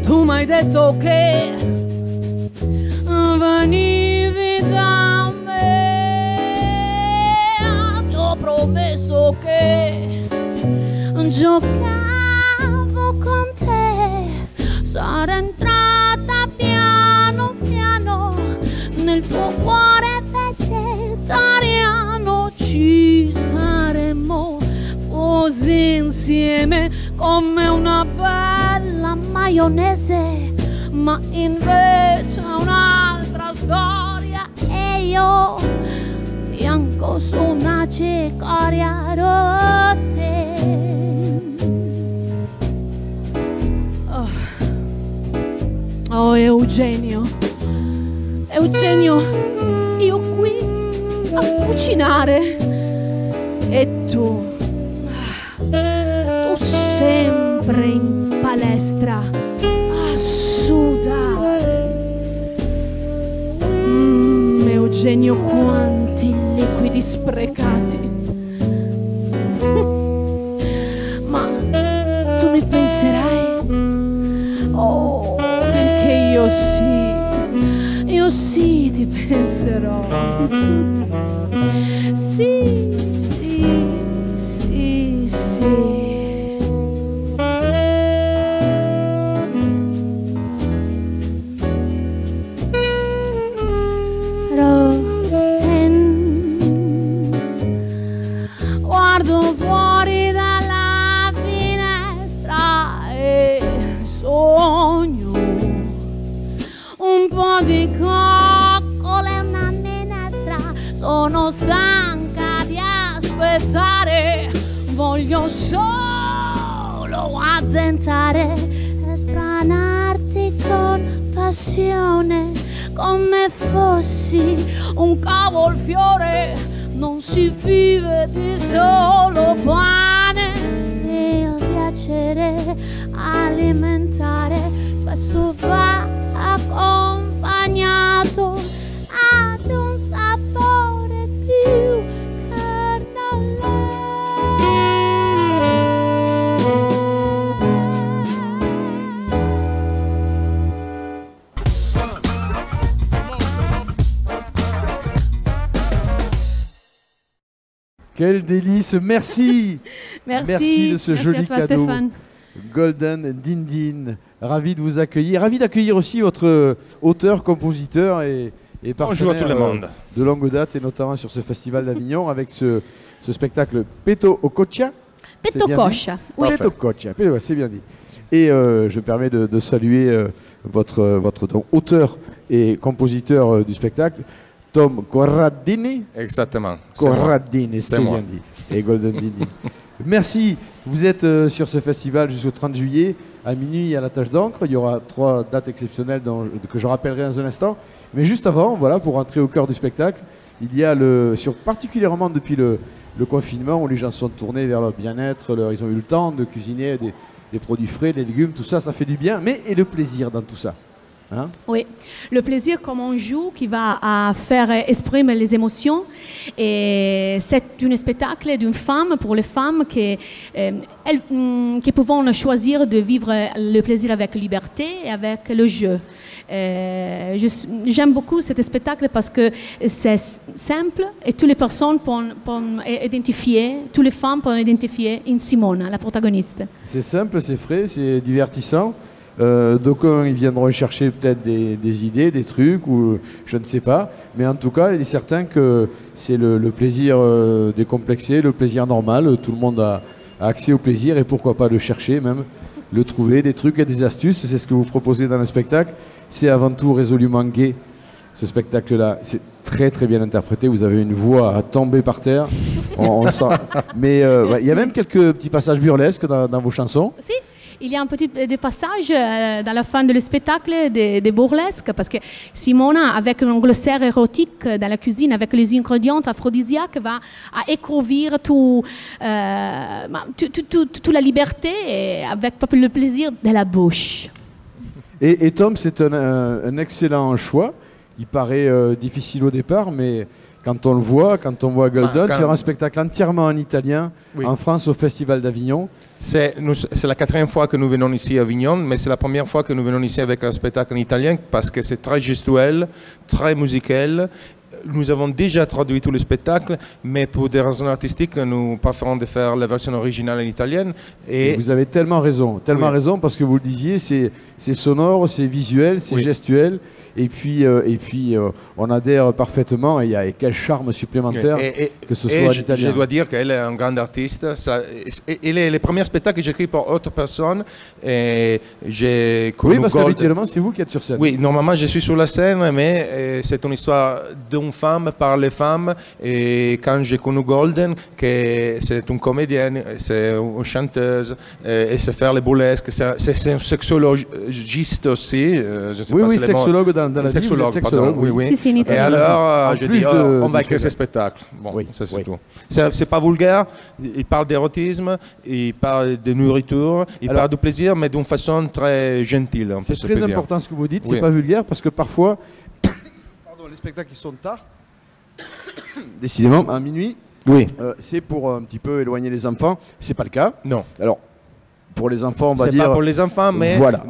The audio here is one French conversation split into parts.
Tu m'hai detto che venivi da me, ti ho promesso che giocavo con te, sarò entrata piano piano nel tuo cuore vegetariano, ci saremmo così insieme come una bella maionese, ma invece è un'altra storia e io bianco su una cicoria rotte. Oh Eugenio, Eugenio, io qui a cucinare e tu sempre in palestra a sudare. Eugenio, quanti liquidi sprecati. Ma tu mi penserai, oh, perché io sì ti penserò. Sì, sì, sì, sì. Guardo fuori dalla finestra e sogno un po' di coccole e una minestra. Sono stanca di aspettare, voglio solo addentare e spranarti con passione come fossi un cavolfiore. Non si vive di solo pane, il piacere alimentare spesso va accompagnato ad un sapore più carnale. Quel délice, merci. Merci de ce joli toi, cadeau. Stéphane. Golden Din Din, ravi de vous accueillir. Ravi d'accueillir aussi votre auteur, compositeur et Bonjour à tout le partenaire monde. de longue date, et notamment sur ce festival d'Avignon avec ce spectacle Petto o Coccia. Petto Coccia. Oui, Petto Coccia, Petto, c'est bien dit. Et je me permets de saluer votre donc, auteur et compositeur du spectacle, Tom Corradini. Exactement. Corradini, C'est c'est moi. bien dit. Et Golden Didi. Merci. Vous êtes sur ce festival jusqu'au 30 juillet. À minuit, à la Tache d'encre. Il y aura 3 dates exceptionnelles que je rappellerai dans un instant. Mais juste avant, voilà, pour entrer au cœur du spectacle, il y a particulièrement depuis le confinement où les gens sont tournés vers leur bien-être, ils ont eu le temps de cuisiner des produits frais, des légumes, tout ça, ça fait du bien. Mais et le plaisir dans tout ça, hein? Oui, le plaisir comme on joue qui va faire exprimer les émotions. Et c'est un spectacle d'une femme pour les femmes qui pouvons choisir de vivre le plaisir avec liberté et avec le jeu. J'aime beaucoup ce spectacle parce que c'est simple et toutes les personnes peuvent identifier, toutes les femmes peuvent identifier in Simona, la protagoniste. C'est simple, c'est frais, c'est divertissant. D'aucuns ils viendront chercher peut-être des idées, des trucs, ou je ne sais pas. Mais en tout cas, il est certain que c'est le plaisir décomplexé, le plaisir normal. Tout le monde a accès au plaisir et pourquoi pas le chercher même, le trouver, des trucs et des astuces. C'est ce que vous proposez dans le spectacle. C'est avant tout résolument gai, ce spectacle-là. C'est très très bien interprété. Vous avez une voix à tomber par terre. On sent. Mais ouais, il y a même quelques petits passages burlesques dans vos chansons. Si. Il y a un petit des passages dans la fin du spectacle de burlesque parce que Simona, avec un glossaire érotique dans la cuisine, avec les ingrédients aphrodisiaques, va à écrouvir toute la liberté et avec le plaisir de la bouche. Et Tom, c'est un excellent choix. il paraît difficile au départ, mais quand on le voit, quand on voit Golden faire un spectacle entièrement en italien en France au Festival d'Avignon. C'est la 4e fois que nous venons ici à Avignon, mais c'est la première fois que nous venons ici avec un spectacle en italien parce que c'est très gestuel, très musical. Nous avons déjà traduit tout le spectacle, mais pour des raisons artistiques, nous préférons de faire la version originale en italienne. Et vous avez tellement raison, parce que vous le disiez, c'est sonore, c'est visuel, c'est gestuel, et puis on adhère parfaitement, et quel charme supplémentaire que ce soit en italien. Je dois dire qu'elle est un grand artiste. Et les premiers spectacles que j'écris pour autre personne, j'ai connu parce qu'habituellement, c'est vous qui êtes sur scène. Oui, normalement, je suis sur la scène, mais c'est une histoire d'une femme par les femmes. Et quand j'ai connu Golden, que c'est une comédienne, c'est une chanteuse, et c'est faire les burlesques, c'est un sexologiste aussi. Je sais pas si sexologue dans la sexologue, vie. Pardon, oui. Et alors, je dis, on va écrire ce spectacle. Bon, ça c'est tout. C'est pas vulgaire, il parle d'érotisme, il parle de nourriture, il parle de plaisir, mais d'une façon très gentille. C'est très important ce que vous dites, c'est pas vulgaire, parce que parfois, les spectacles qui sont tard, décidément, à minuit, c'est pour un petit peu éloigner les enfants. C'est pas le cas. Non. Alors, pour les enfants, on va dire... C'est pas pour les enfants, mais voilà.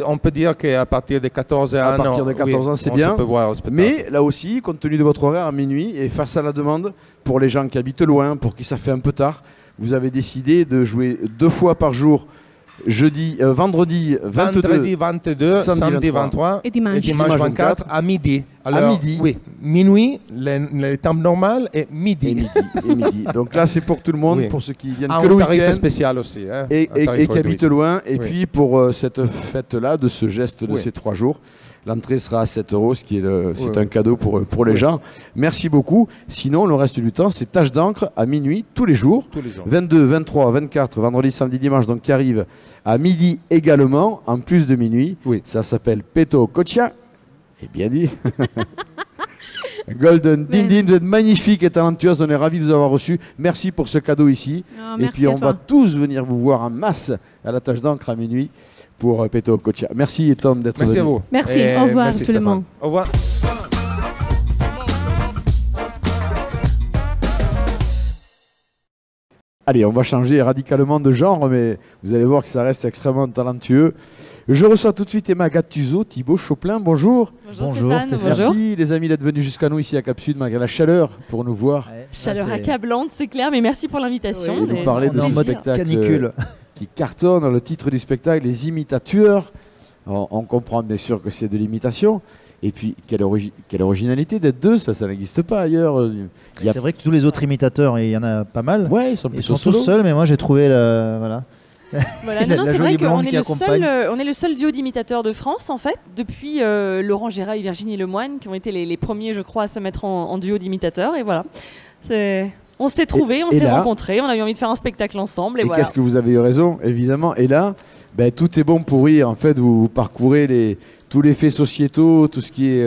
On peut dire qu'à partir de 14 ans... À partir de 14 ans, c'est bien. Peut voir le spectacle. Mais là aussi, compte tenu de votre horaire à minuit, et face à la demande, pour les gens qui habitent loin, pour qui ça fait un peu tard, vous avez décidé de jouer 2 fois par jour. Vendredi 22, samedi 23 et dimanche 24 à midi. Alors, à midi. Oui, minuit, le temps normal est midi. Et midi. Donc là, c'est pour tout le monde, pour ceux qui viennent que le week-end. Un tarif spécial aussi. Et qui habitent loin. Et puis pour cette fête-là, de ce geste de ces 3 jours, l'entrée sera à 7 €, ce qui est c'est un cadeau pour les gens. Merci beaucoup. Sinon, le reste du temps, c'est Tache d'encre à minuit, tous les jours. 22, 23, 24, vendredi, samedi, dimanche, donc qui arrive à midi également, en plus de minuit. Ça s'appelle Peto Coccia. Et bien dit. Golden Dindin, vous êtes magnifique et talentueuse, on est ravis de vous avoir reçu. Merci pour ce cadeau ici. Et puis on va tous venir vous voir en masse à la Tache d'encre à minuit pour Peto Coccia. Merci Tom d'être venu. Merci à vous. Merci, au revoir tout le monde. Au revoir. Allez, on va changer radicalement de genre, mais vous allez voir que ça reste extrêmement talentueux. Je reçois tout de suite Emma Gattuso, Thibaut Choplin, bonjour. Bonjour Stéphane. Merci les amis d'être venus jusqu'à nous ici à Cap Sud, malgré la chaleur, pour nous voir. Chaleur accablante, c'est clair, mais merci pour l'invitation. Et nous parler de ce spectacle qui cartonne. Le titre du spectacle, Les Imitateurs. On comprend bien sûr que c'est de l'imitation. Et puis, quelle originalité d'être deux, ça n'existe pas ailleurs. C'est vrai que tous les autres imitateurs, il y en a pas mal. Ouais, ils sont tous seuls, mais moi j'ai trouvé Voilà, non, c'est vrai qu'on est le seul duo d'imitateurs de France, en fait, depuis Laurent Gérard et Virginie Lemoine, qui ont été les premiers, je crois, à se mettre en duo d'imitateurs. Et voilà, on s'est trouvés, on s'est rencontrés, on a eu envie de faire un spectacle ensemble. Et voilà. Qu'est-ce que vous avez eu raison, évidemment. Et là, tout est bon pour rire. En fait, vous parcourez tous les faits sociétaux, tout ce qui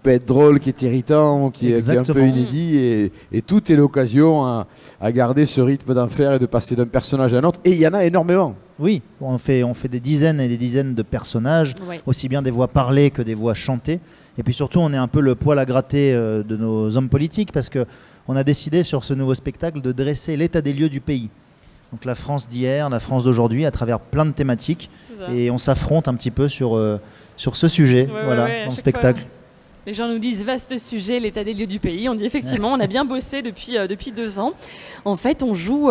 peut être drôle, qui est irritant, qui est un peu inédit, et tout est l'occasion à garder ce rythme d'enfer et de passer d'un personnage à un autre. Et il y en a énormément. Oui, on fait des dizaines et des dizaines de personnages, aussi bien des voix parlées que des voix chantées. Et puis surtout, on est un peu le poil à gratter de nos hommes politiques, parce qu'on a décidé sur ce nouveau spectacle de dresser l'état des lieux du pays. Donc la France d'hier, la France d'aujourd'hui, à travers plein de thématiques. Et on s'affronte un petit peu sur ce sujet, dans le spectacle. Les gens nous disent vaste sujet, l'état des lieux du pays. On dit effectivement, on a bien bossé depuis 2 ans. En fait, on joue.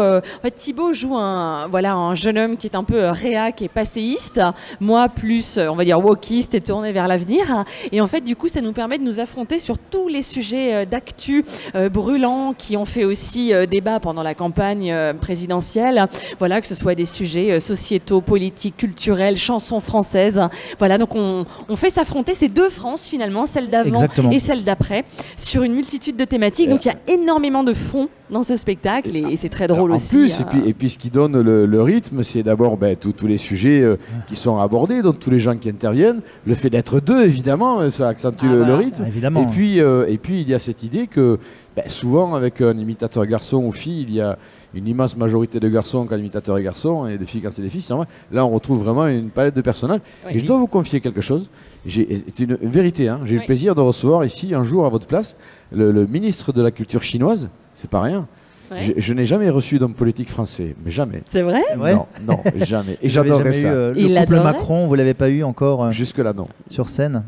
Thibaut joue un jeune homme qui est un peu réac et passéiste. Moi, plus, on va dire, wokiste et tourné vers l'avenir. Et en fait, du coup, ça nous permet de nous affronter sur tous les sujets d'actu brûlants qui ont fait aussi débat pendant la campagne présidentielle. Voilà, que ce soit des sujets sociétaux, politiques, culturels, chansons françaises. Voilà, donc on fait s'affronter ces 2 France finalement, celle d'avant et celle d'après, sur une multitude de thématiques. Donc il y a énormément de fond dans ce spectacle et c'est très drôle en aussi. Plus, et puis ce qui donne le rythme, c'est d'abord tous les sujets qui sont abordés, donc tous les gens qui interviennent. Le fait d'être deux, évidemment, ça accentue le rythme. Évidemment. Et puis il y a cette idée que souvent avec un imitateur garçon ou fille, il y a une immense majorité de garçons quand l'imitateur est garçon et de filles quand c'est des filles. Là, on retrouve vraiment une palette de personnages. Et je dois vous confier quelque chose. C'est une vérité. Hein. J'ai eu le plaisir de recevoir ici un jour à votre place le ministre de la culture chinoise. C'est pas rien. Ouais. Je n'ai jamais reçu d'homme politique français, mais jamais. C'est vrai? Non, jamais. Et j'adorerais ça. Le couple Macron, vous l'avez pas eu encore jusque-là, non. Sur scène.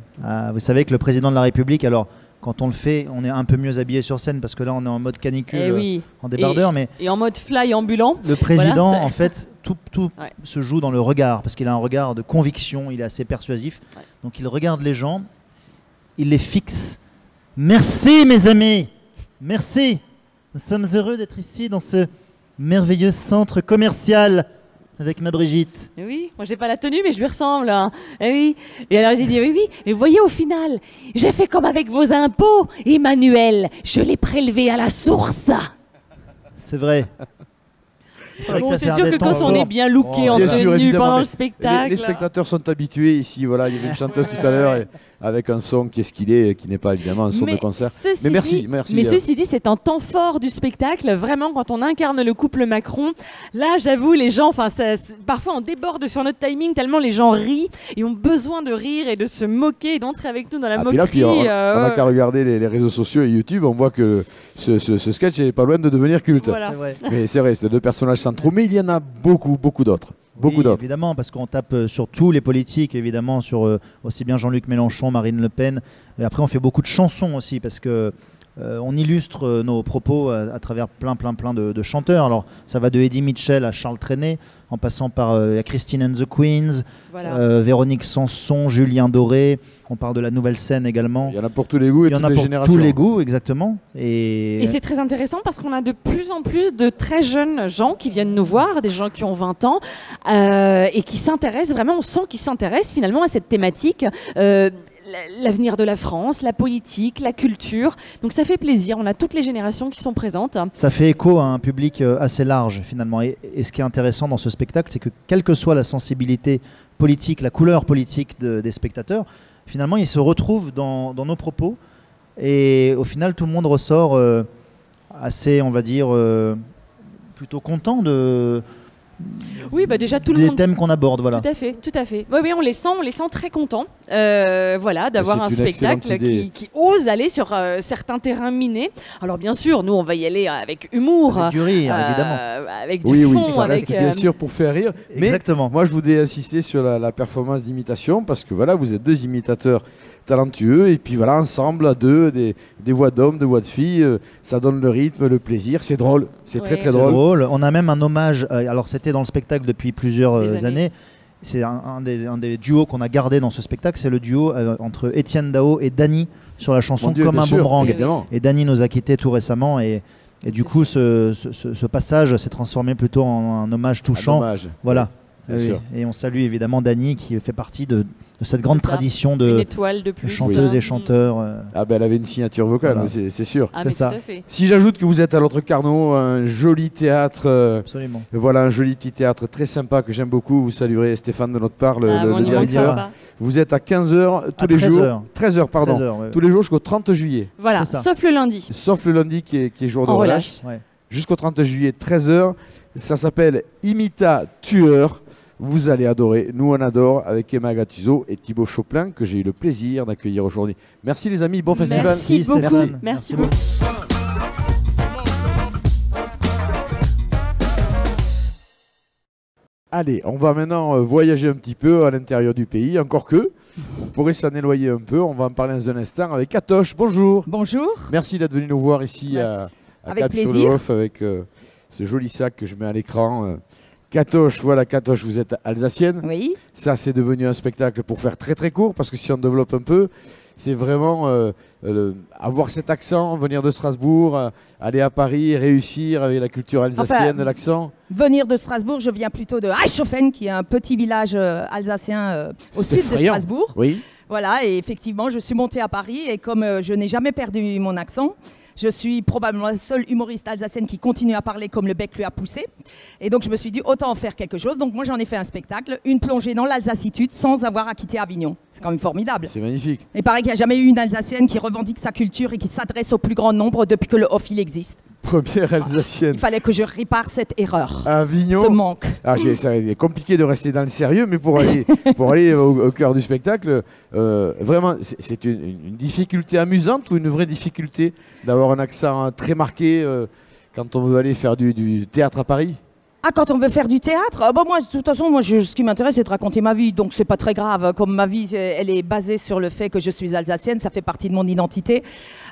Vous savez que le président de la République, alors quand on le fait, on est un peu mieux habillé sur scène parce que là on est en mode canicule, en débardeur, et en mode fly ambulant. Le président, en fait, tout se joue dans le regard parce qu'il a un regard de conviction, il est assez persuasif. Ouais. Donc il regarde les gens, il les fixe. Merci mes amis, merci. Nous sommes heureux d'être ici dans ce merveilleux centre commercial avec ma Brigitte. Et oui, moi j'ai pas la tenue mais je lui ressemble. Hein. Et oui. Et alors j'ai dit oui, mais voyez au final, j'ai fait comme avec vos impôts, Emmanuel, je l'ai prélevé à la source. C'est vrai. C'est sûr que quand on est bien looké en tenue pendant le spectacle... Les spectateurs sont habitués ici, voilà, il y avait une chanteuse tout à l'heure avec un son qui n'est pas évidemment un son de concert. Mais merci. Mais ceci dit, c'est un temps fort du spectacle, vraiment quand on incarne le couple Macron. Là, j'avoue, les gens, parfois on déborde sur notre timing tellement les gens rient et ont besoin de rire et de se moquer et d'entrer avec nous dans la moquerie. Puis on n'a qu'à regarder les réseaux sociaux et YouTube, on voit que ce sketch n'est pas loin de devenir culte. Voilà. Mais c'est vrai, c'est deux personnages centraux, mais il y en a beaucoup d'autres. Beaucoup d'autres. Évidemment, parce qu'on tape sur tous les politiques, évidemment, sur aussi bien Jean-Luc Mélenchon, Marine Le Pen. Et après, on fait beaucoup de chansons aussi, parce que on illustre nos propos à travers plein de chanteurs. Alors, ça va de Eddie Mitchell à Charles Trenet, en passant par Christine and the Queens, voilà. Véronique Sanson, Julien Doré. On parle de la nouvelle scène également. Il y en a pour tous les goûts et toutes les générations. Tous les goûts, exactement. Et c'est très intéressant parce qu'on a de plus en plus de très jeunes gens qui viennent nous voir, des gens qui ont 20 ans et qui s'intéressent vraiment, on sent qu'ils s'intéressent finalement à cette thématique. L'avenir de la France, la politique, la culture. Donc ça fait plaisir, on a toutes les générations qui sont présentes. Ça fait écho à un public assez large finalement. Et ce qui est intéressant dans ce spectacle, c'est que quelle que soit la sensibilité politique, la couleur politique des spectateurs, finalement ils se retrouvent dans nos propos. Et au final, tout le monde ressort assez, on va dire, plutôt content de... Oui, déjà tout le monde. Les thèmes qu'on aborde, voilà. Tout à fait. Oui, on les sent très contents, voilà, d'avoir un spectacle qui ose aller sur certains terrains minés. Alors bien sûr, nous on va y aller avec humour, avec du rire, évidemment, avec du fond, ça reste bien sûr pour faire rire. Exactement. Mais moi, je voudrais insister sur la performance d'imitation parce que voilà, vous êtes deux imitateurs talentueux et puis voilà, ensemble à deux, des voix d'hommes, des voix de filles, ça donne le rythme, le plaisir, c'est drôle, c'est très drôle. On a même un hommage, alors c'était dans le spectacle depuis plusieurs années. C'est un des duos qu'on a gardé dans ce spectacle, c'est le duo entre Étienne Dao et Dany sur la chanson Comme un boomerang. Et Dany nous a quittés tout récemment et du coup ce passage s'est transformé plutôt en un hommage touchant. Voilà. Et on salue évidemment Dany qui fait partie de cette grande tradition de chanteuses et chanteurs. Elle avait une signature vocale, voilà. C'est sûr. C'est ça. Si j'ajoute que vous êtes à l'autre Carnot, un joli théâtre, absolument. Voilà un joli petit théâtre très sympa que j'aime beaucoup. Vous saluerez Stéphane de notre part, le directeur. Vous êtes à 15h tous les jours. 13h, pardon. 13h, ouais. Tous les jours jusqu'au 30 juillet. Voilà, sauf le lundi. Sauf le lundi qui est jour de relâche. Ouais. Jusqu'au 30 juillet, 13h. Ça s'appelle Imita Tueur. Vous allez adorer, nous on adore, avec Emma Gattuso et Thibaut Choplin que j'ai eu le plaisir d'accueillir aujourd'hui. Merci les amis, bon festival. Merci beaucoup. Merci beaucoup. Allez, on va maintenant voyager un petit peu à l'intérieur du pays, encore que, on pourrait s'en éloigner un peu, on va en parler dans un instant avec Katoche. Bonjour. Bonjour. Merci d'être venu nous voir ici à avec plaisir. Avec ce joli sac que je mets à l'écran. Katoche, voilà Katoche, vous êtes alsacienne. Oui. Ça, c'est devenu un spectacle pour faire très très court, parce que si on développe un peu, c'est vraiment avoir cet accent, venir de Strasbourg, aller à Paris, réussir avec la culture alsacienne, l'accent. Venir de Strasbourg, je viens plutôt de Eichhofen, qui est un petit village alsacien au sud de Strasbourg. Oui. Voilà, et effectivement, je suis montée à Paris, et comme je n'ai jamais perdu mon accent, Je suis probablement la seule humoriste alsacienne qui continue à parler comme le bec lui a poussé. Et donc je me suis dit, autant en faire quelque chose. Donc moi j'en ai fait un spectacle, une plongée dans l'alsacitude sans avoir à quitter Avignon. C'est quand même formidable. C'est magnifique. Et pareil qu'il n'y a jamais eu une Alsacienne qui revendique sa culture et qui s'adresse au plus grand nombre depuis que le off il existe. Première Alsacienne. Il fallait que je répare cette erreur. À Avignon. Ce manque. C'est compliqué de rester dans le sérieux, mais pour aller au cœur du spectacle, vraiment, c'est une difficulté amusante ou une vraie difficulté d'avoir un accent très marqué quand on veut aller faire du théâtre à Paris? Ah, quand on veut faire du théâtre, moi, de toute façon, ce qui m'intéresse, c'est de raconter ma vie. Donc, c'est pas très grave. Comme ma vie, elle est basée sur le fait que je suis alsacienne, ça fait partie de mon identité.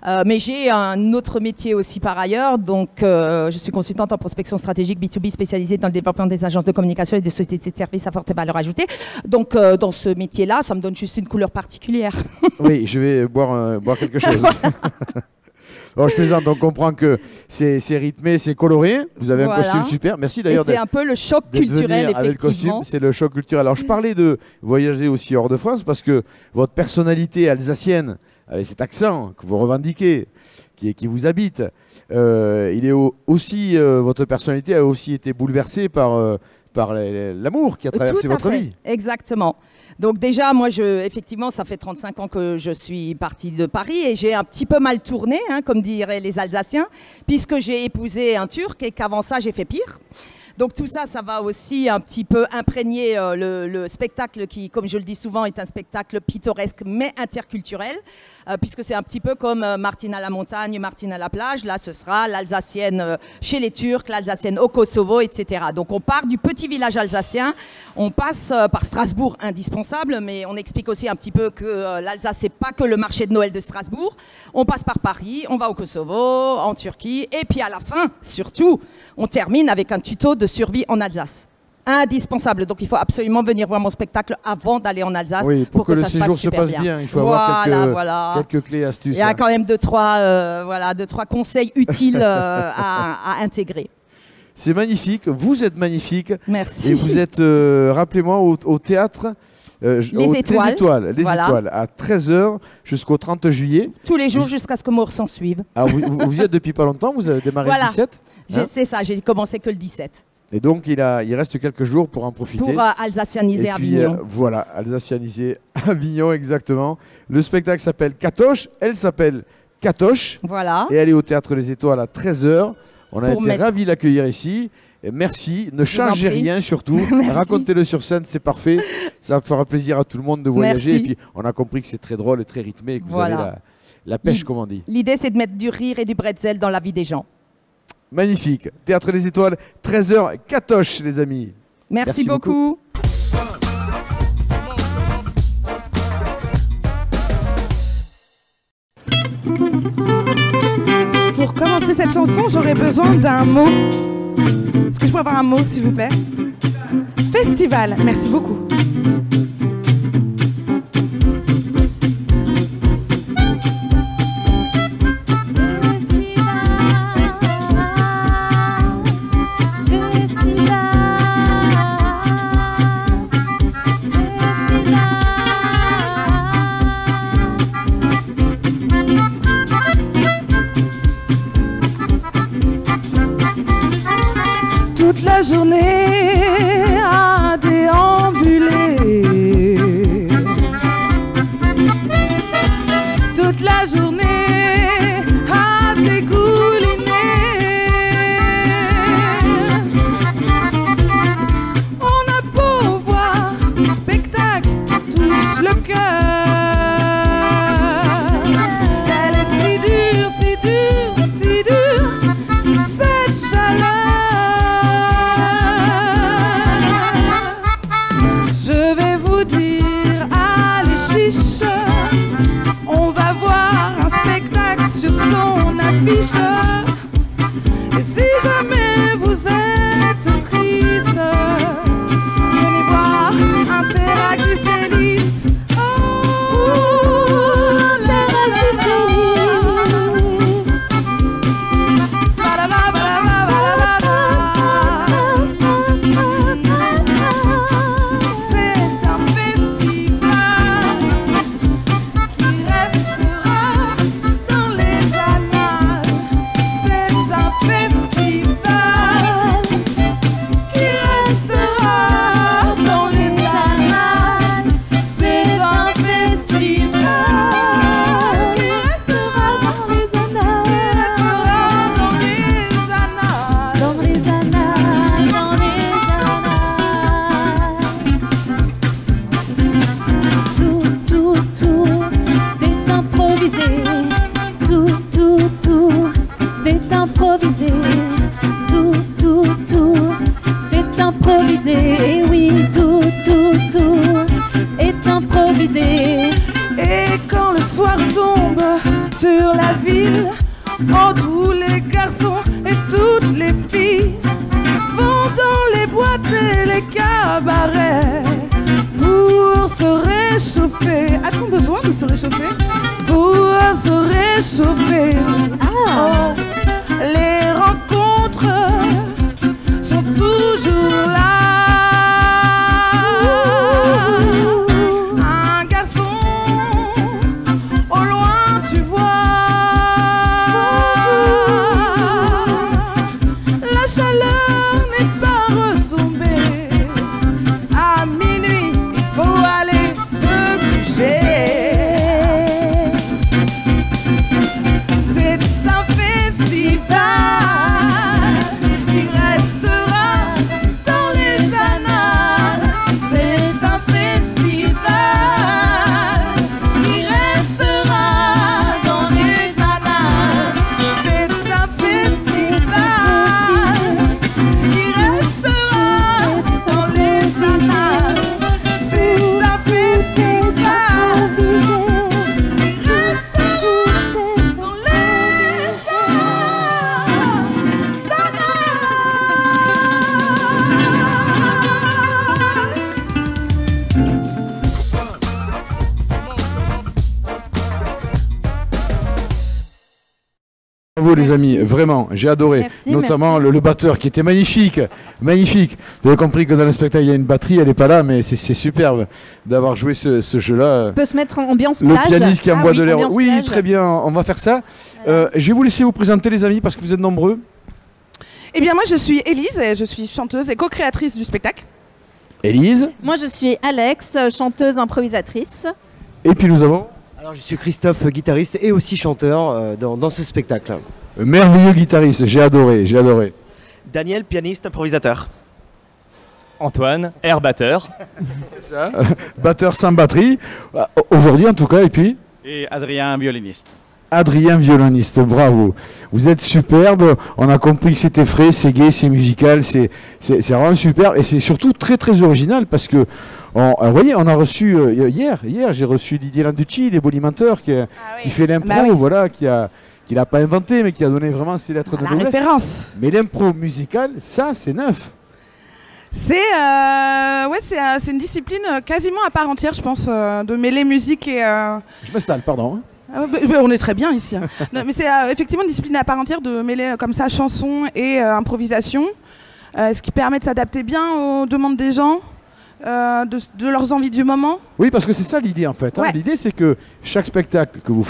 Mais j'ai un autre métier aussi par ailleurs. Donc, je suis consultante en prospection stratégique B2B spécialisée dans le développement des agences de communication et des sociétés de services à forte valeur ajoutée. Donc, dans ce métier-là, ça me donne juste une couleur particulière. Oui, je vais boire quelque chose. Bon, je plaisante, on comprend que c'est rythmé, c'est coloré. Vous avez un costume super. Merci d'ailleurs. C'est un peu le choc culturel, effectivement. Avec le costume, c'est le choc culturel. Alors, je parlais de voyager aussi hors de France parce que votre personnalité alsacienne, avec cet accent que vous revendiquez, qui vous habite, votre personnalité a aussi été bouleversée par l'amour qui a traversé votre vie. Exactement. Donc déjà, moi, effectivement, ça fait 35 ans que je suis partie de Paris et j'ai un petit peu mal tourné, comme diraient les Alsaciens, puisque j'ai épousé un Turc et qu'avant ça, j'ai fait pire. Donc tout ça, ça va aussi un petit peu imprégner le spectacle qui, comme je le dis souvent, est un spectacle pittoresque mais interculturel, puisque c'est un petit peu comme Martine à la montagne, Martine à la plage. Là, ce sera l'Alsacienne chez les Turcs, l'Alsacienne au Kosovo, etc. Donc on part du petit village alsacien, on passe par Strasbourg, indispensable, mais on explique aussi un petit peu que l'Alsace, c'est pas que le marché de Noël de Strasbourg. On passe par Paris, on va au Kosovo, en Turquie, et puis à la fin, surtout, on termine avec un tuto de survie en Alsace. Indispensable. Donc il faut absolument venir voir mon spectacle avant d'aller en Alsace pour que ça le séjour se passe bien. Il faut avoir quelques clés, astuces. Il y a quand même deux, trois conseils utiles à intégrer. C'est magnifique. Vous êtes magnifique. Merci. Et vous êtes, rappelez-moi, au théâtre Les Étoiles. Les Étoiles, à 13h jusqu'au 30 juillet. Tous les jours jusqu'à ce que Maure s'en suive. Alors, vous y êtes depuis pas longtemps, vous avez démarré le 17 C'est ça, j'ai commencé que le 17. Et donc, il reste quelques jours pour en profiter. Pour alsacianiser Avignon. Voilà, alsacianiser Avignon, exactement. Le spectacle s'appelle Katoche, elle s'appelle Katoche. Voilà. Et elle est au Théâtre Les Étoiles à 13h. On a été ravis de l'accueillir ici. Et merci, ne changez rien surtout. Racontez-le sur scène, c'est parfait. Ça fera plaisir à tout le monde de voyager. Et puis, on a compris que c'est très drôle et très rythmé et que vous avez la pêche, comme on dit. L'idée, c'est de mettre du rire et du bretzel dans la vie des gens. Magnifique. Théâtre Les Étoiles, 13h, Katoche, les amis. Merci beaucoup. Pour commencer cette chanson, j'aurais besoin d'un mot. Est-ce que je peux avoir un mot, s'il vous plaît? Festival. Merci beaucoup. Toute la journée à déambuler, toute la journée à dégouliner. On a beau voir le spectacle touche le cœur. Elle est si dure, si dure, si dure, cette chaleur. Je vais vous dire, allez chiche, on va voir un spectacle sur son affiche. Et si jamais vous êtes triste, venez voir Interactive Playlist. sur la ville. Oh, tous les garçons et toutes les filles vont dans les boîtes et les cabarets pour se réchauffer. A-t-on besoin de se réchauffer? Pour se réchauffer. Oh, les rencontres sont toujours là. Un garçon, au loin tu vois, la chaleur n'est pas retombée. À minuit, il faut aller se coucher. C'est un festival qui restera dans les annales. C'est un festival qui restera dans les annales. C'est un festival qui restera dans les annales. C'est un festival qui restera dans les Bravo les amis, vraiment, j'ai adoré. Merci, Notamment le batteur qui était magnifique, magnifique. Vous avez compris que dans le spectacle il y a une batterie, elle n'est pas là, mais c'est superbe d'avoir joué ce jeu-là. On peut se mettre en ambiance Le plage. pianiste qui envoie de l'air. ambiance Oui, plage. très bien, on va faire ça. Je vais vous laisser vous présenter les amis parce que vous êtes nombreux. Eh bien, moi, je suis Élise et je suis chanteuse et co-créatrice du spectacle. Élise. Moi, je suis Alex, chanteuse improvisatrice. Et puis nous avons Alors je suis Christophe, guitariste et aussi chanteur dans ce spectacle. un merveilleux guitariste, j'ai adoré, j'ai adoré. Daniel, pianiste, improvisateur. Antoine, air batteur. C'est ça. Batteur sans batterie, aujourd'hui en tout cas, et puis Et Adrien, violoniste. Adrien, violoniste, bravo. Vous êtes superbe, on a compris que c'était frais, c'est gai, c'est musical, c'est vraiment super et c'est surtout très très original parce que, vous voyez, on a reçu, hier j'ai reçu Didier Landucci, des Bolimenteurs, qui fait l'impro, Bah oui. voilà, qui l'a pas inventé mais qui a donné vraiment ses lettres de La noblesse. référence. Mais l'impro musical, ça c'est neuf. C'est c'est une discipline quasiment à part entière, je pense, de mêler musique et... Je m'installe, pardon. on est très bien ici. Hein. Non, mais c'est effectivement une discipline à part entière de mêler comme ça chanson et improvisation, ce qui permet de s'adapter bien aux demandes des gens, de leurs envies du moment. Oui, parce que c'est ça l'idée en fait. Hein. Ouais. L'idée c'est que chaque spectacle que vous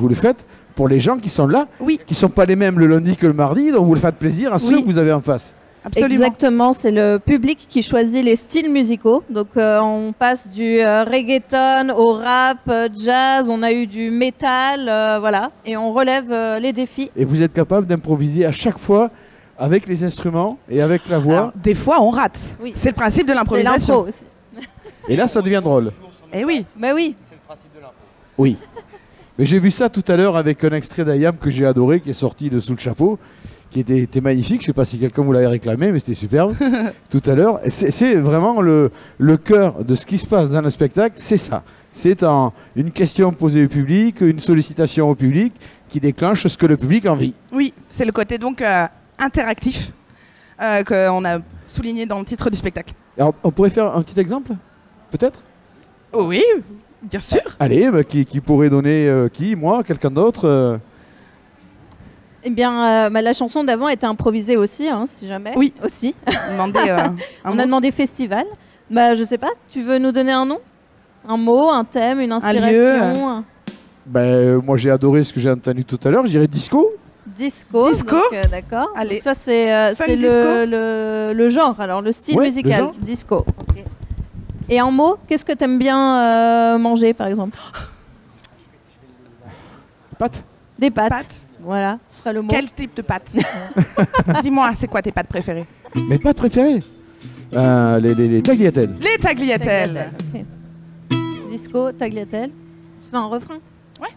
le faites pour les gens qui sont là, Oui, qui ne sont pas les mêmes le lundi que le mardi, donc vous le faites plaisir à ceux Oui. que vous avez en face. absolument. Exactement, c'est le public qui choisit les styles musicaux. Donc on passe du reggaeton au rap, jazz, on a eu du métal, voilà. Et on relève les défis. Et vous êtes capable d'improviser à chaque fois avec les instruments et avec la voix. Alors, des fois, on rate. Oui. C'est le principe de C'est l'improvisation. l'impro aussi. Et là, ça devient drôle. Eh oui. Mais oui. Oui. Mais j'ai vu ça tout à l'heure avec un extrait d'Ayam que j'ai adoré, qui est sorti de Sous le chapeau, qui était magnifique. Je ne sais pas si quelqu'un vous l'avait réclamé, mais c'était superbe tout à l'heure. Et c'est vraiment le cœur de ce qui se passe dans le spectacle, c'est ça. C'est une question posée au public, une sollicitation au public qui déclenche ce que le public a envie. Oui, c'est le côté donc interactif qu'on a souligné dans le titre du spectacle. Alors, on pourrait faire un petit exemple, peut-être? Oh oui, bien sûr. Allez, bah, qui pourrait donner qui? Moi? Quelqu'un d'autre? Eh bien, la chanson d'avant était improvisée aussi, hein, si jamais. Oui. Aussi. Demandez, un On mot. a demandé festival. Bah, je sais pas, tu veux nous donner un nom? Un mot, un thème, une inspiration? Moi j'ai adoré ce que j'ai entendu tout à l'heure, je dirais disco. Disco. Disco. Donc, d'accord. Allez. Donc ça, c'est Funk le genre, alors le style Ouais, le musical. genre. Disco. Ok. Et en mots, qu'est-ce que tu aimes bien manger, par exemple? Pâtes. Des pâtes. Pâtes. Voilà, ce sera le mot. Quel type de pâtes? Dis-moi, c'est quoi tes pâtes préférées? Mes pâtes préférées? Les tagliatelles. Les tagliatelles. Tagliatelle, ok. Disco, tagliatelle. Tu fais un refrain? Ouais.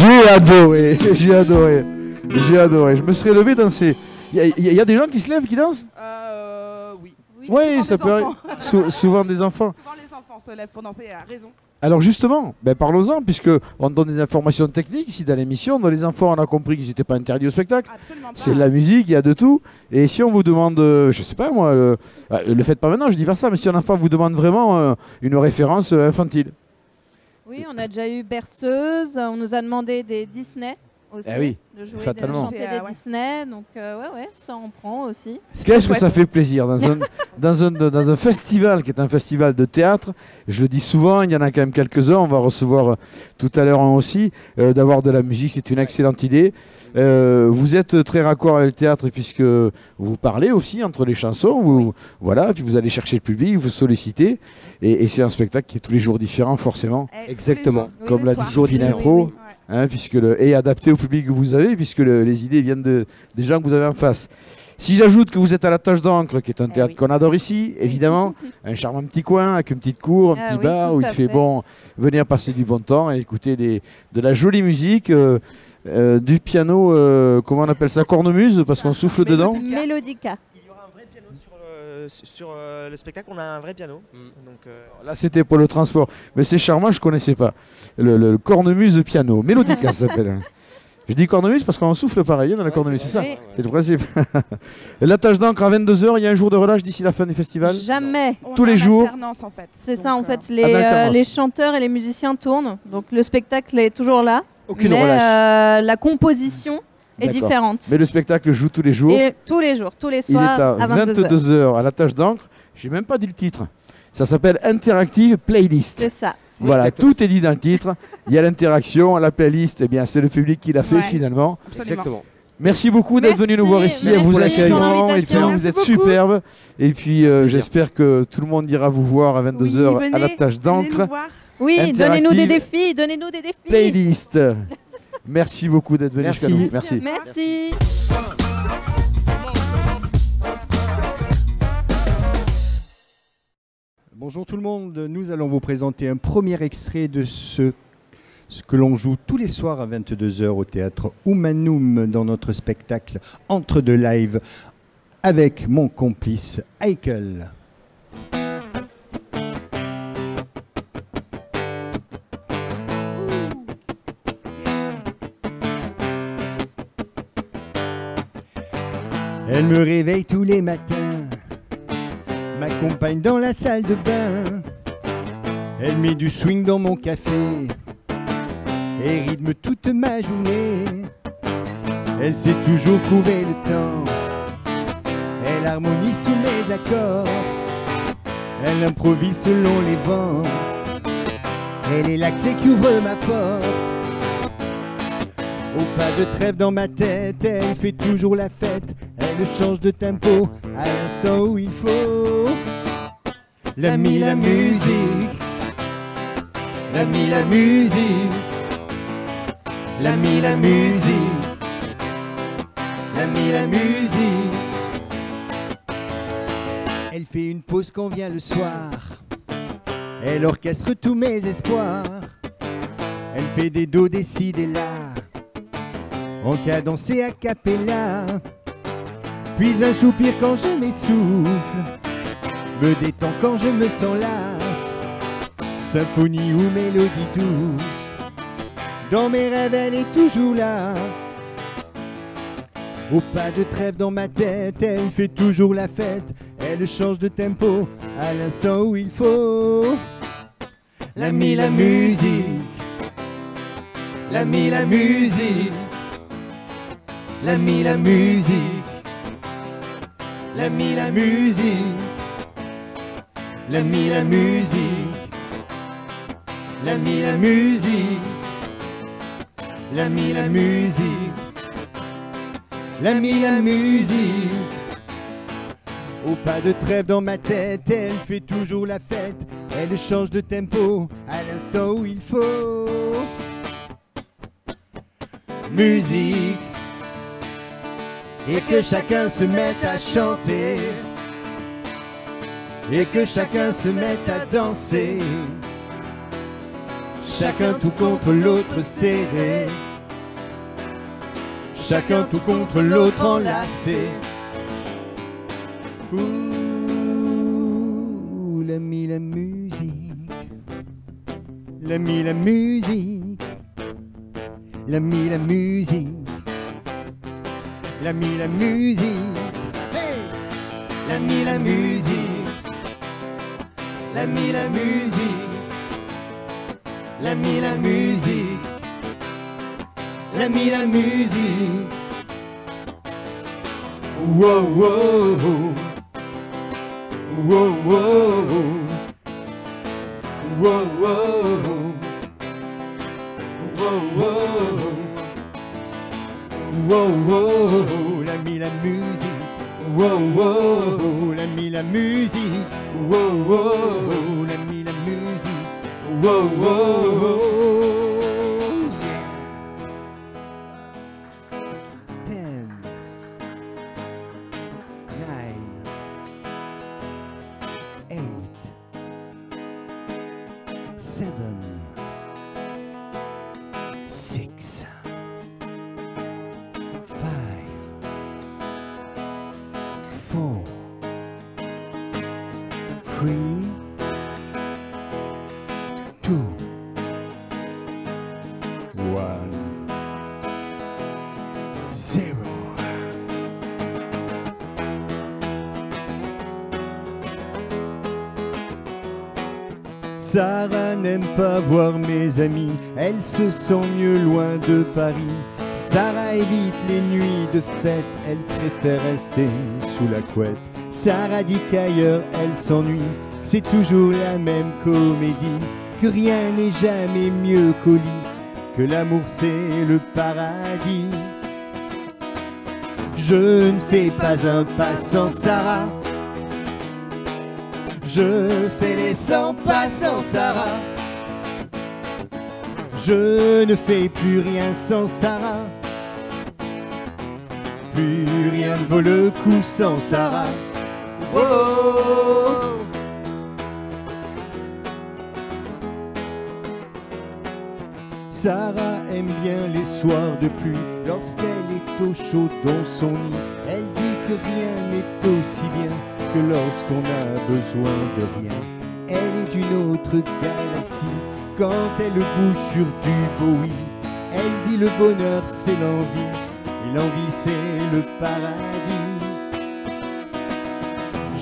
J'ai adoré, j'ai adoré. J'ai adoré. Je me serais levé dans ces... Il y a des gens qui se lèvent, qui dansent? Oui. Oui, ça peut arriver. Souvent des enfants. Souvent les enfants se lèvent pour danser, à raison. Alors justement, parlons-en, puisqu'on donne des informations techniques ici dans l'émission. Dans les enfants, on a compris qu'ils n'étaient pas interdits au spectacle. C'est de la musique, il y a de tout. Et si on vous demande, je sais pas moi, le faites pas maintenant, je dis pas ça, mais si un enfant vous demande vraiment une référence infantile. Oui, on a déjà eu Berceuse, on nous a demandé des Disney aussi, de jouer, de chanter des Disney, donc ouais, ça en prend aussi. Qu'est-ce que ça fait plaisir dans un festival qui est un festival de théâtre, je le dis souvent, il y en a quand même quelques-uns, on va recevoir tout à l'heure un aussi, d'avoir de la musique, c'est une excellente idée. Vous êtes très raccord avec le théâtre puisque vous parlez aussi entre les chansons, voilà, puis vous allez chercher le public, vous sollicitez, et c'est un spectacle qui est tous les jours différent forcément. Exactement. Comme la discipline impro. Hein, et adapté au public que vous avez, puisque les idées viennent des gens que vous avez en face. Si j'ajoute que vous êtes à la Tâche d'encre, qui est un théâtre qu'on adore ici, évidemment, un charmant petit coin avec une petite cour, un petit bar où il fait bon venir passer du bon temps et écouter de la jolie musique, du piano, comment on appelle ça, cornemuse, parce qu'on souffle dedans. Mélodica. Il y aura un vrai piano sur le spectacle, on a un vrai piano. Donc, là, c'était pour le transport. Mais c'est charmant, je ne connaissais pas. Le cornemuse piano. Mélodica, ça s'appelle. Je dis cornemuse parce qu'on souffle pareil dans la cornemuse, c'est ça? C'est le principe. La Tâche d'encre à 22 h, il y a un jour de relâche d'ici la fin du festival? Jamais. Tous les jours? En fait. C'est ça, en fait. Les chanteurs et les musiciens tournent, donc le spectacle est toujours là. Aucune relâche. La composition est différente. Mais le spectacle joue tous les jours? Et tous les jours, tous les soirs, à 22 h à la Tâche d'encre. J'ai même pas dit le titre. Ça s'appelle Interactive Playlist. C'est ça. Voilà, tout est dit dans le titre. Il y a l'interaction, la playlist, eh bien c'est le public qui l'a fait finalement. Exactement. Merci beaucoup d'être venu nous voir ici, à vous accueillir. Et puis vous êtes superbe. Et puis j'espère que tout le monde ira vous voir à 22 h à la Tâche d'encre. Oui, donnez-nous des défis, Playlist. Merci beaucoup d'être venu jusqu'à nous. Merci. Merci. Bonjour tout le monde, nous allons vous présenter un premier extrait de ce que l'on joue tous les soirs à 22 h au théâtre Humanum dans notre spectacle Entre deux lives avec mon complice Heikel. Elle me réveille tous les matins, m'accompagne dans la salle de bain. Elle met du swing dans mon café et rythme toute ma journée. Elle sait toujours trouver le temps, elle harmonise tous mes accords. Elle improvise selon les vents, elle est la clé qui ouvre ma porte. Au pas de trêve dans ma tête, elle fait toujours la fête. Elle change de tempo à l'instant où il faut. L'ami, la musique. L'ami, la musique. L'ami, la musique. L'ami, la musique. Elle fait une pause quand vient le soir. Elle orchestre tous mes espoirs. Elle fait des dos, des si, des la. En cadencé a cappella. Puis un soupir quand je m'essouffle, me détend quand je me sens lasse. Symphonie ou mélodie douce, dans mes rêves elle est toujours là. Au pas de trêve dans ma tête, elle fait toujours la fête. Elle change de tempo à l'instant où il faut. L'ami, la musique. L'ami, la musique. L'ami, la musique. L'ami, la musique. L'ami, la musique. L'ami, la musique. L'ami, la musique. L'ami, la musique. Au pas de trêve dans ma tête, elle fait toujours la fête. Elle change de tempo à l'instant où il faut. Musique. Et que chacun se mette à chanter, et que chacun se mette à danser, chacun tout contre l'autre serré, chacun tout contre l'autre enlacé. Ouh, l'ami, la musique, l'ami, la musique, l'ami, la musique, l'ami, la musique, hey! L'ami, la musique, l'ami, la musique, l'ami, la musique, l'ami, la musique. Wow, wow, wow, wow, wow, wow, wow, wow, l'ami, la musique. Wow, wow, l'ami, la musique. Wow, wow, l'ami, la musique. Wow, wow. 10, 9, 8, 7, 6, 5, 4, 3, 2, 1, 0. Sarah n'aime pas voir mes amis, elle se sent mieux loin de Paris. Sarah évite les nuits de fête, elle préfère rester sous la couette. Sarah dit qu'ailleurs elle s'ennuie, c'est toujours la même comédie, que rien n'est jamais mieux qu'au lit, que l'amour c'est le paradis. Je ne fais pas un pas sans Sarah, je fais les 100 pas sans Sarah. Je ne fais plus rien sans Sarah, plus rien ne vaut le coup sans Sarah. Oh. Sarah aime bien les soirs de pluie, lorsqu'elle est au chaud dans son lit. Elle dit que rien n'est aussi bien que lorsqu'on a besoin de rien. Elle est d'une autre galaxie quand elle bouge sur du Bowie. Elle dit le bonheur c'est l'envie, et l'envie c'est le paradis.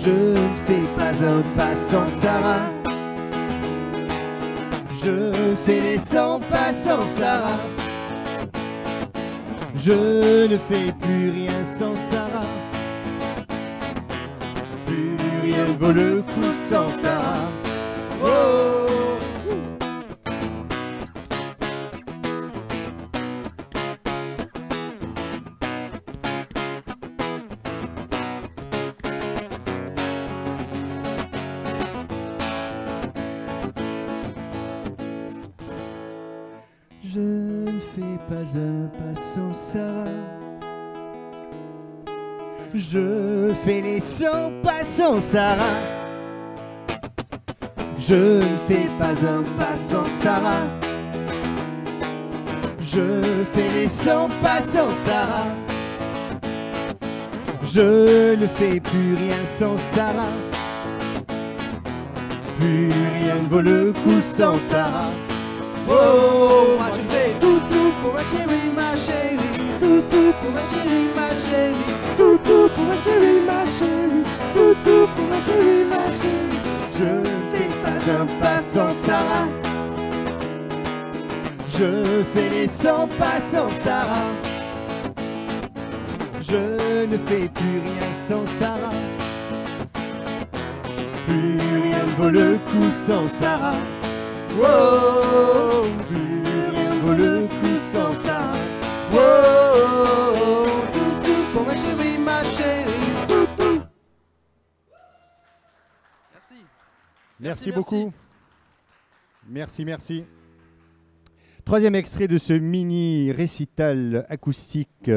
Je ne fais pas un pas sans Sarah, je fais les 100 pas sans Sarah. Je ne fais plus rien sans Sarah, plus rien ne vaut le coup sans Sarah. Oh. Je ne fais pas un pas sans Sarah, je fais les 100 pas sans Sarah. Je ne fais pas un pas sans Sarah, je fais les 100 pas sans Sarah. Je ne fais plus rien sans Sarah, plus rien ne vaut le coup sans Sarah. Oh, moi je fais tout pour ma chérie, tout pour ma chérie, tout pour ma chérie, tout pour ma chérie, Je ne fais pas un pas sans Sarah, je fais les 100 pas sans Sarah. Je ne fais plus rien sans Sarah, plus rien ne vaut le coup sans Sarah. Wow, plus rien ne vaut le coup sans Sarah. Wow, tout pour ma chérie, tout. Merci beaucoup. Merci. Troisième extrait de ce mini récital acoustique.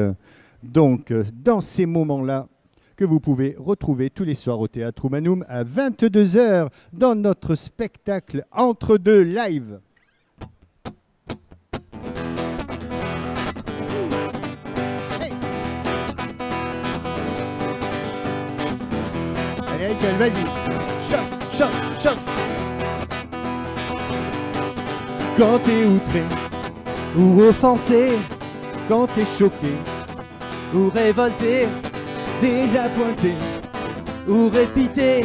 Donc, dans ces moments-là, que vous pouvez retrouver tous les soirs au Théâtre Humanum à 22 h dans notre spectacle Entre deux live. Allez, Haeckel, vas-y. Chauffe, chauffe, chauffe. Quand t'es outré ou offensé, quand t'es choqué ou révolté, désappointé ou répité,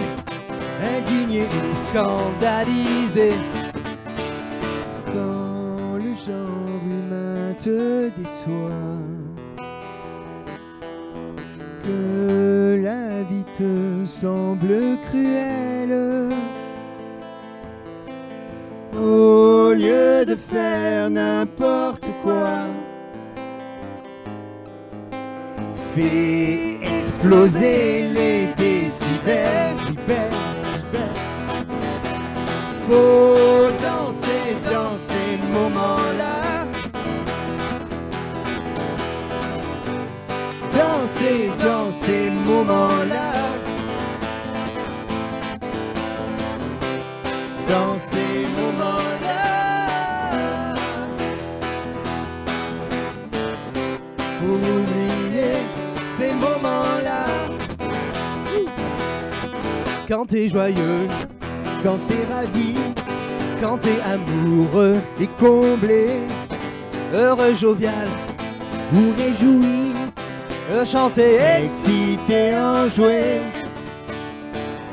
indigné ou scandalisé, quand le genre humain te déçoit, que la vie te semble cruelle, au lieu de faire n'importe quoi, fais exploser les décibels, faut danser dans ces moments-là, danser dans ces moments-là, dans ces moments-là, pour oublier ces moments-là. quand t'es joyeux, quand t'es ravi, quand t'es amoureux et comblé, heureux, jovial ou réjoui, chanter, excité, enjoué,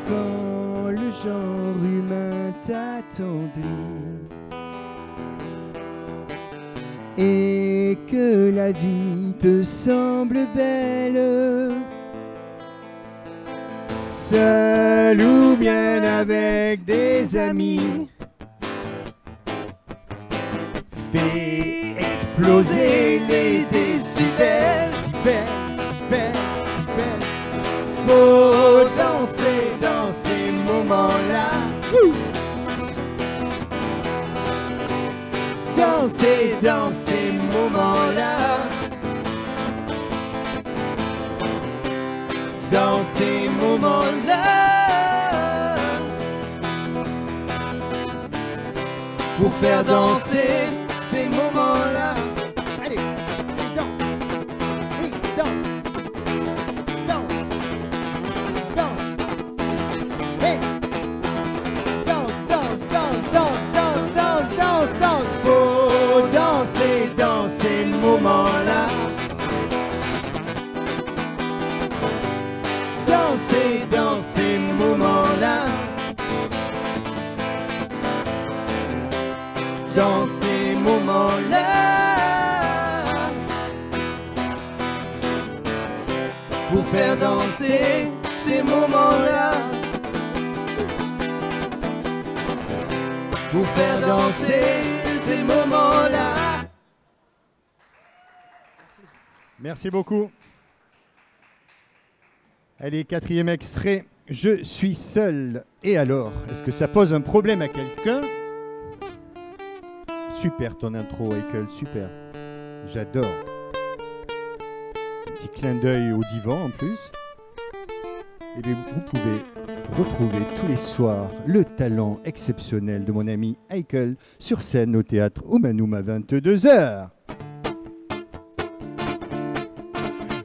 quand le genre humain t'attendrit et que la vie te semble belle, seul ou bien avec des amis, fais exploser les décibels, faut danser dans ces moments-là, danser dans ces moments-là, dans ces moments-là, pour faire danser ces moments-là. Allez, danse, oui, danse, danse, danse, hey, danse, danse, danse, danse, danse, danse, danse, danse, faut danser dans ces moments-là. Danser dans ces moments-là, dans ces moments-là, pour faire danser ces moments-là, pour faire danser ces moments-là. Merci beaucoup. Allez, quatrième extrait. Je suis seul. Et alors, est-ce que ça pose un problème à quelqu'un? Super ton intro, Haeckel, super. J'adore. Petit clin d'œil au divan en plus. Et bien, vous pouvez retrouver tous les soirs le talent exceptionnel de mon ami Haeckel sur scène au théâtre Humanum à 22 h.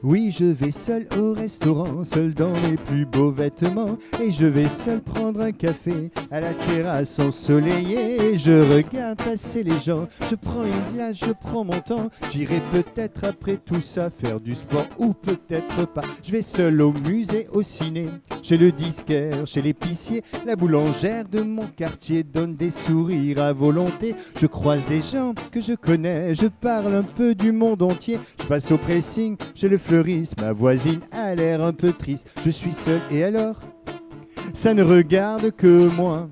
Oui, je vais seul au restaurant, seul dans les plus beaux vêtements. Et je vais seul prendre un café à la terrasse ensoleillée. Et je regarde passer les gens, je prends une glace, je prends mon temps. J'irai peut-être après tout ça faire du sport ou peut-être pas. Je vais seul au musée, au ciné, chez le disquaire, chez l'épicier. La boulangère de mon quartier donne des sourires à volonté. Je croise des gens que je connais, je parle un peu du monde entier. Je passe au pressing, chez le fleuriste, ma voisine a l'air un peu triste. Je suis seul et alors, ça ne regarde que moi.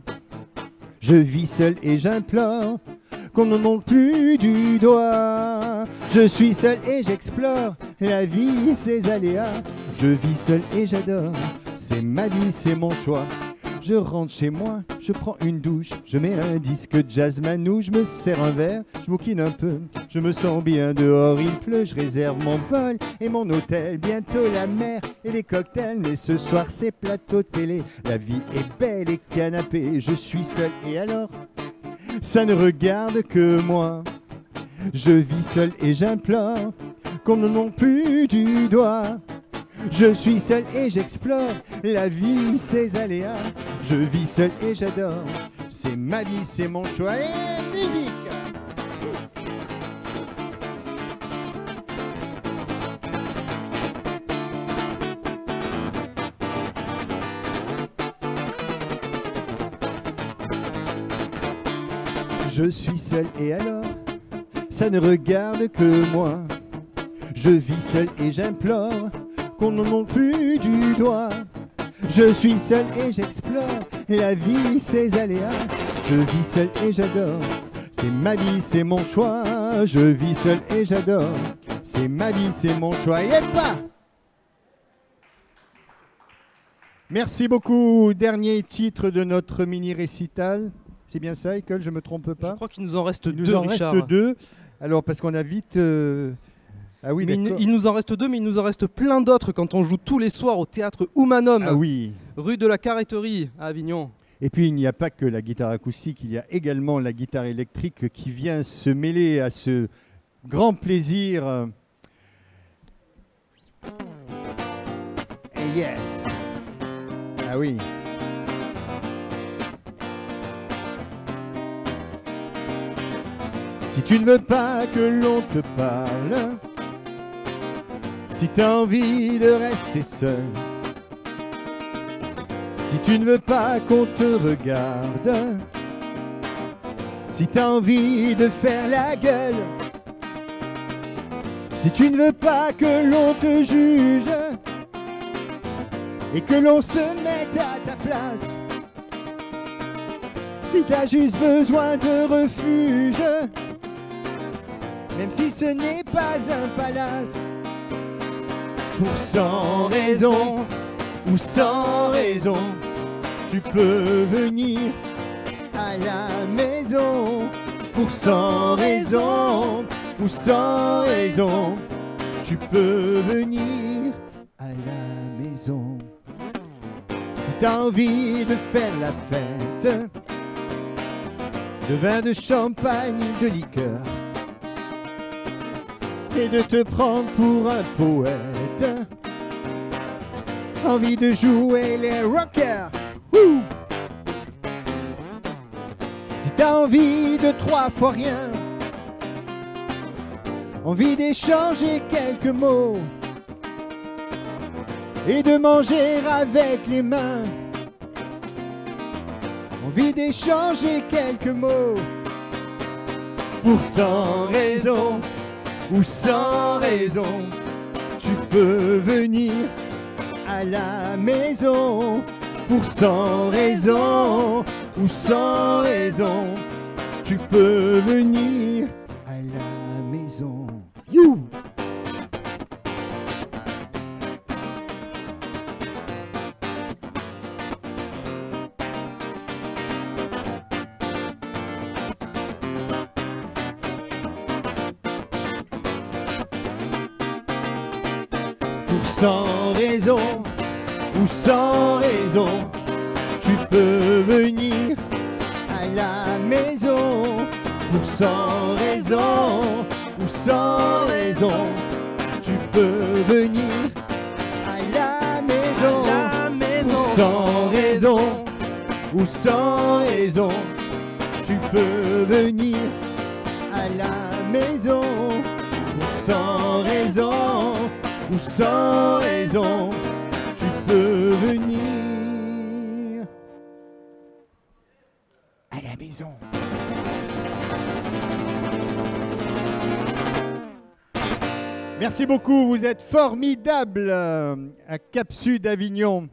Je vis seul et j'implore qu'on ne monte plus du doigt. Je suis seul et j'explore la vie, ses aléas. Je vis seul et j'adore, c'est ma vie, c'est mon choix. Je rentre chez moi, je prends une douche, je mets un disque jazz manou, je me sers un verre, je bouquine un peu, je me sens bien dehors, il pleut, je réserve mon vol et mon hôtel, bientôt la mer et les cocktails, mais ce soir c'est plateau télé, la vie est belle et canapé, je suis seul et alors, ça ne regarde que moi. Je vis seul et j'implore qu'on ne monte plus du doigt. Je suis seul et j'explore la vie, ses aléas. Je vis seul et j'adore. C'est ma vie, c'est mon choix. Et musique! Je suis seul et alors, ça ne regarde que moi. Je vis seul et j'implore qu'on ne monte plus du doigt. Je suis seul et j'explore la vie, ses aléas. Je vis seul et j'adore. C'est ma vie, c'est mon choix. Je vis seul et j'adore. C'est ma vie, c'est mon choix. Et pas. Merci beaucoup. Dernier titre de notre mini-récital. C'est bien ça, Ecole, je ne me trompe pas? Je crois qu'il nous en reste deux, Il nous en Richard. reste deux. Alors, parce qu'on a vite... Ah oui, mais d'accord. il nous en reste deux, mais il nous en reste plein d'autres quand on joue tous les soirs au théâtre Humanum. Ah oui. Rue de la Carretterie à Avignon. Et puis, il n'y a pas que la guitare acoustique, il y a également la guitare électrique qui vient se mêler à ce grand plaisir. Et yes. Ah oui. Si tu ne veux pas que l'on te parle, si tu as envie de rester seul, si tu ne veux pas qu'on te regarde, si tu as envie de faire la gueule, si tu ne veux pas que l'on te juge et que l'on se mette à ta place, si tu as juste besoin de refuge, même si ce n'est pas un palace, pour sans raison ou sans raison, tu peux venir à la maison. Pour sans raison ou sans raison, tu peux venir à la maison. Si t'as envie de faire la fête, de vin, de champagne, de liqueur, et de te prendre pour un poète, envie de jouer les rockers. Wouh! Si t'as envie de 3 fois rien, envie d'échanger quelques mots et de manger avec les mains, envie d'échanger quelques mots, pour sans raison ou sans raison, tu peux venir à la maison. Pour sans raison ou sans raison, tu peux venir à la maison. You! Sans raison ou sans raison, tu peux venir à la maison. Pour sans raison ou sans raison, tu peux venir à la maison. Pour sans raison ou sans raison, tu peux venir à la maison. Pour sans raison ou sans raison, tu peux venir à la maison. Merci beaucoup, vous êtes formidables à Cap Sud Avignon.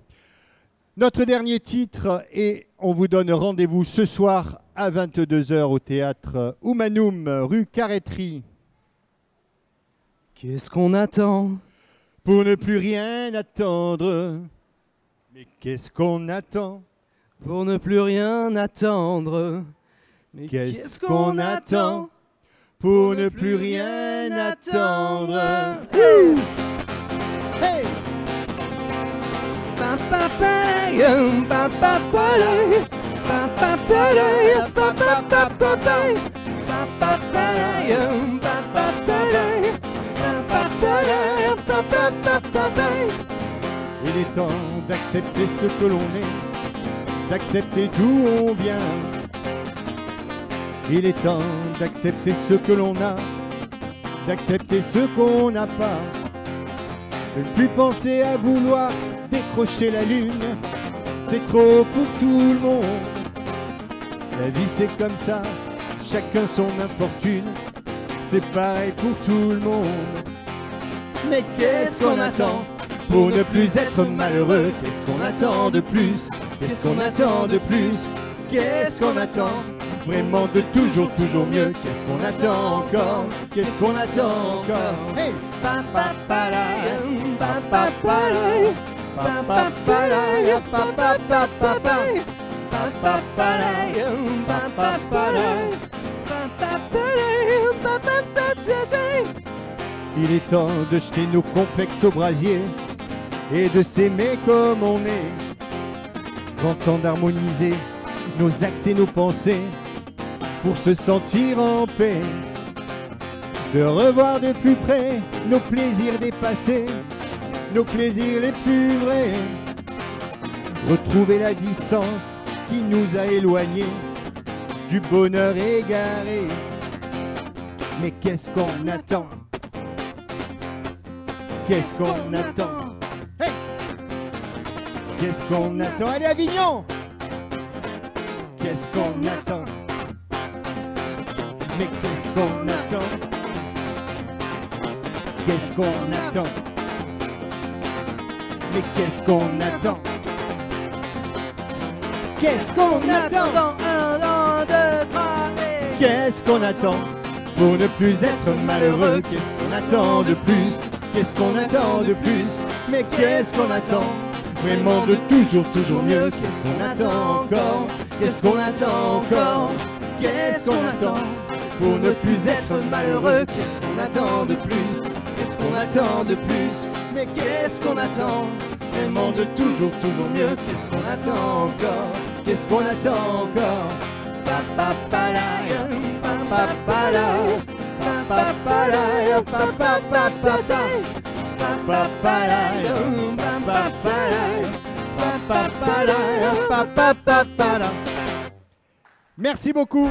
Notre dernier titre, et on vous donne rendez-vous ce soir à 22 h au théâtre Humanum, rue Carretterie. Qu'est-ce qu'on attend pour ne plus rien attendre? Mais qu'est-ce qu'on attend pour ne plus rien attendre? Mais qu'est-ce qu'on attend pour ne plus rien attendre? Hey! Hey! est temps d'accepter ce que l'on est, d'accepter d'où on vient. Il est temps d'accepter ce que l'on a, d'accepter ce qu'on n'a pas. De ne plus penser à vouloir décrocher la lune, c'est trop pour tout le monde. La vie c'est comme ça, chacun son infortune, c'est pareil pour tout le monde. Mais qu'est-ce qu'on attend pour ne plus être malheureux? Qu'est-ce qu'on attend de plus? Qu'est-ce qu'on attend de plus? Qu'est-ce qu'on attend vraiment de toujours, toujours mieux? Qu'est-ce qu'on attend encore? Qu'est-ce qu'on attend encore? Hey! Pa pa pa la, pa pa pa la, pa pa pa la, pa pa pa pa pa, pa pa pa la, pa pa pa la, pa pa pa la, pa pa pa ta. Il est temps de jeter nos complexes au brasier et de s'aimer comme on est. Grand temps d'harmoniser nos actes et nos pensées pour se sentir en paix. De revoir de plus près nos plaisirs dépassés, nos plaisirs les plus vrais. Retrouver la distance qui nous a éloignés du bonheur égaré. Mais qu'est-ce qu'on attend? Qu'est-ce qu'on attend? Hey! Qu'est-ce qu'on attend? Allez Avignon! Qu'est-ce qu'on attend? Mais qu'est-ce qu'on attend? Qu'est-ce qu'on attend? Mais qu'est-ce qu'on attend? Qu'est-ce qu'on attend? Qu'est-ce qu'on attend pour ne plus être malheureux? Qu'est-ce qu'on attend de plus? Qu'est-ce qu'on attend de plus? Mais qu'est-ce qu'on attend vraiment de toujours, toujours mieux? Qu'est-ce qu'on attend encore? Qu'est-ce qu'on attend encore? Qu'est-ce qu'on attend pour ne plus être malheureux? Qu'est-ce qu'on attend de plus? Qu'est-ce qu'on attend de plus? Mais qu'est-ce qu'on attend vraiment de toujours, toujours mieux? Qu'est-ce qu'on attend encore? Qu'est-ce qu'on attend encore? Pa pa pa la, pa pa pa la, pa pa pa la, pa pa pa pa ta, pa pa pa la, pa pa pa la, pa pa pa la, pa pa pa pa la. Merci beaucoup.